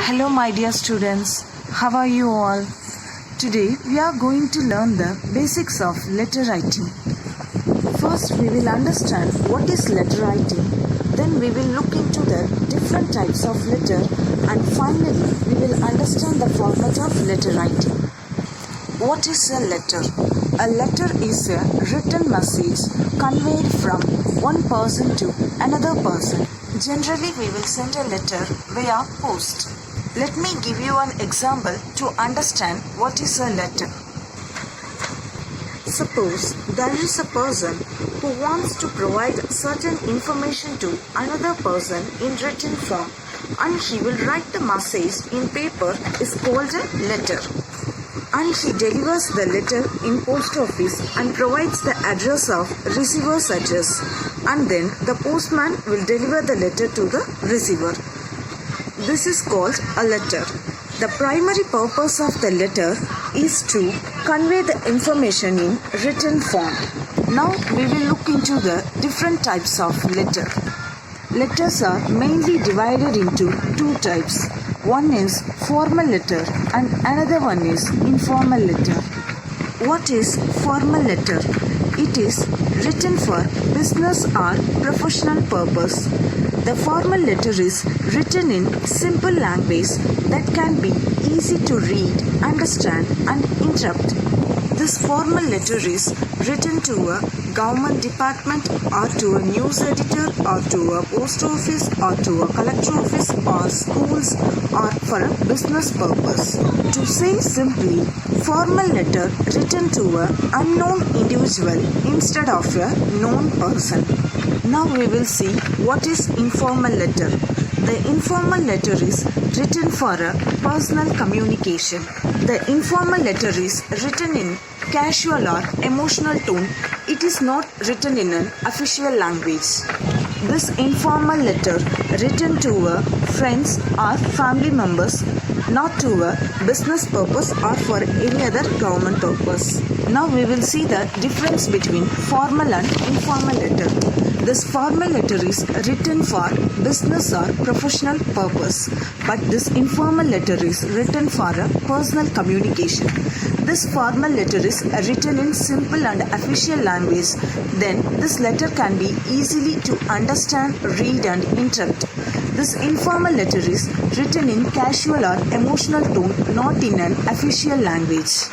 Hello my dear students, how are you all? Today we are going to learn the basics of letter writing. First we will understand what is letter writing, then we will look into the different types of letter, and finally we will understand the format of letter writing. What is a letter? A letter is a written message conveyed from one person to another person. Generally, we will send a letter via post. Let me give you an example to understand what is a letter. Suppose there is a person who wants to provide certain information to another person in written form, and he will write the message in paper is called a letter. And he delivers the letter in post office and provides the address of receiver's address, and then the postman will deliver the letter to the receiver. This is called a letter. The primary purpose of the letter is to convey the information in written form. Now we will look into the different types of letter. Letters are mainly divided into two types. One is formal letter and another one is informal letter. What is formal letter? It is written for business or professional purpose. The formal letter is written in simple language that can be easy to read, understand and interpret. This formal letter is written to a government department or to a news editor or to a post office or to a collector office or schools or for a business purpose. To say simply, formal letter written to an unknown individual instead of a known person. Now we will see what is informal letter. The informal letter is written for a personal communication. The informal letter is written in casual or emotional tone. It is not written in an official language. This informal letter written to a friends or family members, not to a business purpose or for any other government purpose. Now we will see the difference between formal and informal letter. This formal letter is written for business or professional purpose, but this informal letter is written for a personal communication. This formal letter is written in simple and official language. Then this letter can be easily to understand, read and interpret. This informal letter is written in casual or emotional tone, not in an official language.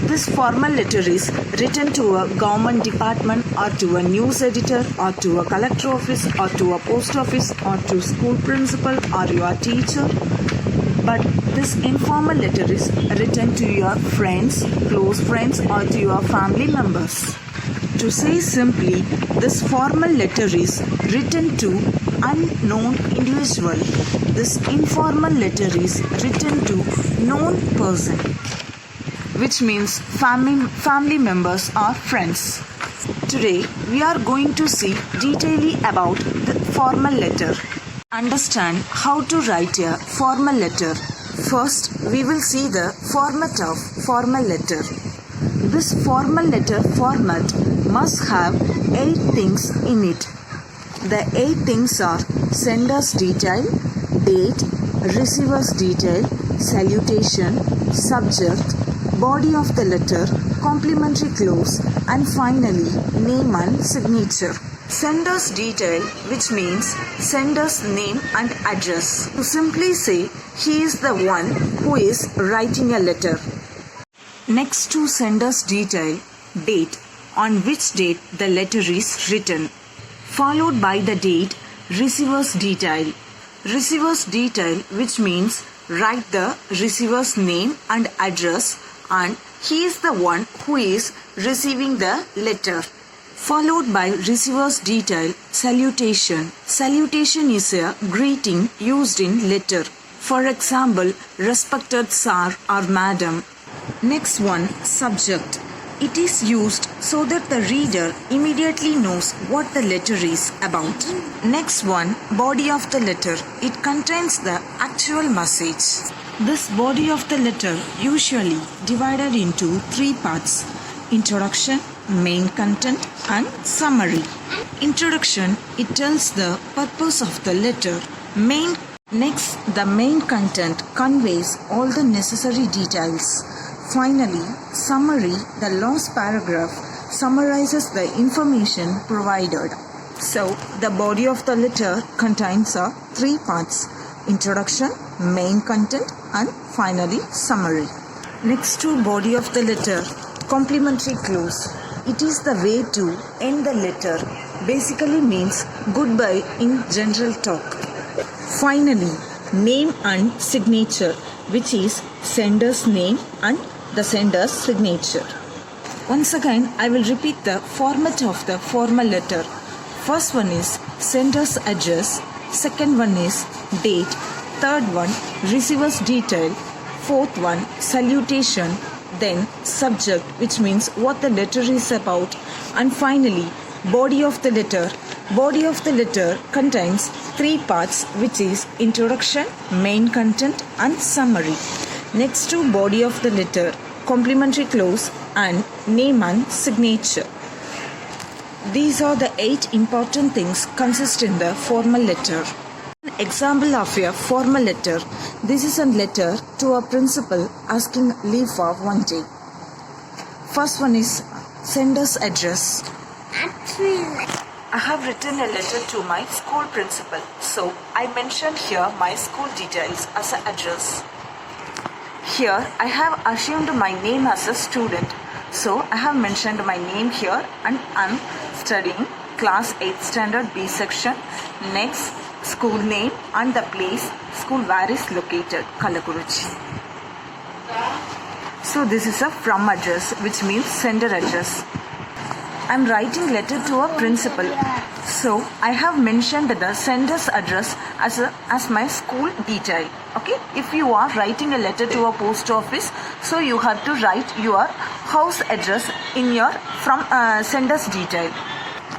This formal letter is written to a government department or to a news editor or to a collector office or to a post office or to school principal or your teacher. But this informal letter is written to your friends, close friends or to your family members. To say simply, this formal letter is written to unknown individual. This informal letter is written to known person, which means family members or friends. Today we are going to see detailedly about the formal letter. Understand how to write a formal letter. First, we will see the format of formal letter. This formal letter format must have 8 things in it. The 8 things are sender's detail, date, receiver's detail, salutation, subject, body of the letter, complimentary clause, and finally name and signature. Sender's detail, which means sender's name and address. To simply say, he is the one who is writing a letter. Next to sender's detail, date, on which date the letter is written. Followed by the date, receiver's detail. Receiver's detail, which means write the receiver's name and address, and he is the one who is receiving the letter. Followed by receiver's detail, salutation. Salutation is a greeting used in letter. For example, respected sir or madam. Next one, subject. It is used so that the reader immediately knows what the letter is about. Next one, body of the letter. It contains the actual message. This body of the letter usually divided into 3 parts: introduction, main content and summary. Introduction, it tells the purpose of the letter. Main Next, the main content conveys all the necessary details. Finally, summary, the last paragraph, summarizes the information provided. So, the body of the letter contains three parts: introduction, main content, and finally summary. Next to body of the letter, complimentary clause. It is the way to end the letter. Basically means goodbye in general talk. Finally, name and signature, which is sender's name and the sender's signature. Once again, I will repeat the format of the formal letter. First one is sender's address. Second one is date. Third one, receiver's detail. Fourth one, salutation. Then subject, which means what the letter is about. And finally, body of the letter. Body of the letter contains three parts, which is introduction, main content, and summary. Next to body of the letter, complimentary clause and name and signature. These are the 8 important things consist in the formal letter. An example of a formal letter. This is a letter to a principal asking leave for one day. First one is sender's address. I have written a letter to my school principal, so I mentioned here my school details as an address. Here I have assumed my name as a student, so I have mentioned my name here and I am studying class 8th standard B section. Next, school name and the place school where is located, Kalakuruchi. So this is a from address, which means sender address. I am writing letter to a principal, so I have mentioned the sender's address as my school detail. Okay, if you are writing a letter to a post office, so you have to write your house address in your from sender's detail.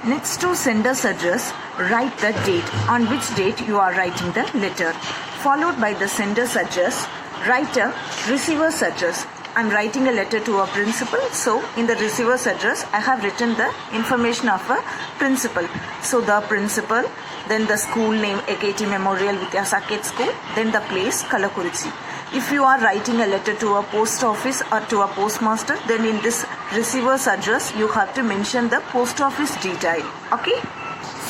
Next to sender's address, write the date on which date you are writing the letter. Followed by the sender's address, write a receiver's address. I am writing a letter to a principal, so in the receiver's address I have written the information of a principal. So the principal, then the school name AKT Memorial Vidyasaket School, then the place Kalakuruchi. If you are writing a letter to a post office or to a postmaster, then in this receiver's address you have to mention the post office detail. Okay?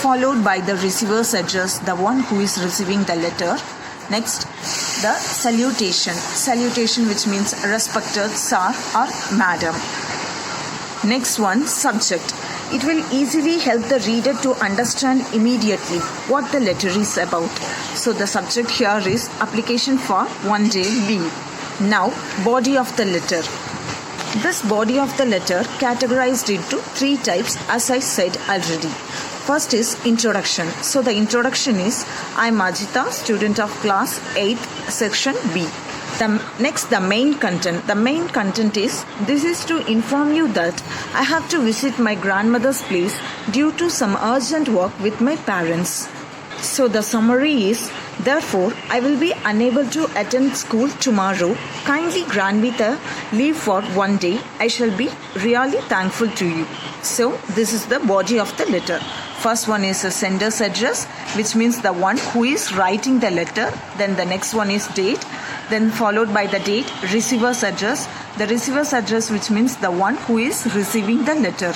Followed by the receiver's address, the one who is receiving the letter. Next, the salutation. Salutation, which means respected sir or madam. Next one, subject. It will easily help the reader to understand immediately what the letter is about. So the subject here is application for one day leave. Now, body of the letter. This body of the letter categorized into 3 types, as I said already. First is introduction. So the introduction is, I am Ajita, student of class 8th section B. Next, the main content. The main content is, this is to inform you that I have to visit my grandmother's place due to some urgent work with my parents. So the summary is, therefore, I will be unable to attend school tomorrow. Kindly grant me the leave for one day. I shall be really thankful to you. So this is the body of the letter. First one is a sender's address, which means the one who is writing the letter. Then the next one is date. Then followed by the date, receiver's address. The receiver's address, which means the one who is receiving the letter.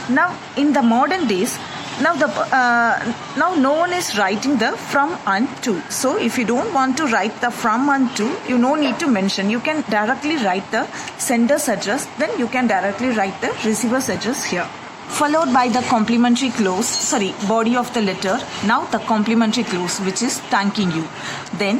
Now, in the modern days, now no one is writing the from and to. So if you don't want to write the from and to, you no need to mention. You can directly write the sender's address. Then you can directly write the receiver's address here. Followed by the complimentary clause, body of the letter. Now the complimentary clause, which is thanking you. Then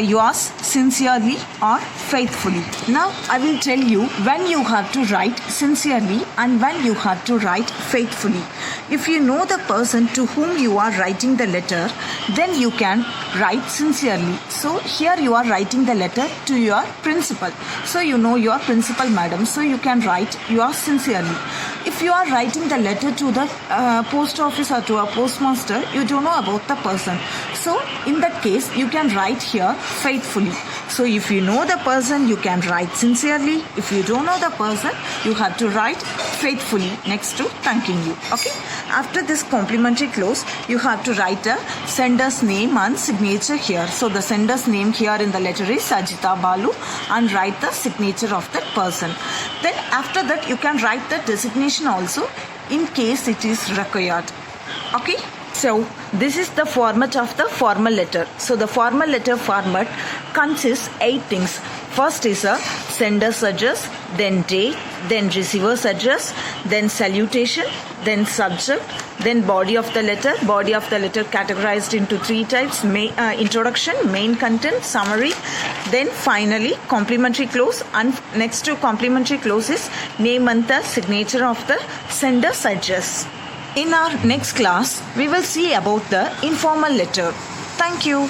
yours sincerely or faithfully. Now I will tell you when you have to write sincerely and when you have to write faithfully. If you know the person to whom you are writing the letter, then you can write sincerely. So here you are writing the letter to your principal. So you know your principal madam. So you can write yours sincerely. If you are writing the letter to the post office or to a postmaster, you don't know about the person. So in that case, you can write here faithfully. So if you know the person, you can write sincerely. If you don't know the person, you have to write faithfully next to thanking you. Okay. after this complimentary clause, you have to write a sender's name and signature here. So the sender's name here in the letter is Sajita Balu and write the signature of that person. Then after that you can write the designation also in case it is required. Okay. So this is the format of the formal letter. So the formal letter format consists 8 things. First is a sender's address, then date, then receiver's address, then salutation, then subject, then body of the letter. Body of the letter categorized into 3 types: introduction, main content, summary, then finally complimentary clause. And next to complimentary clause is name and the signature of the sender's address. In our next class, we will see about the informal letter. Thank you.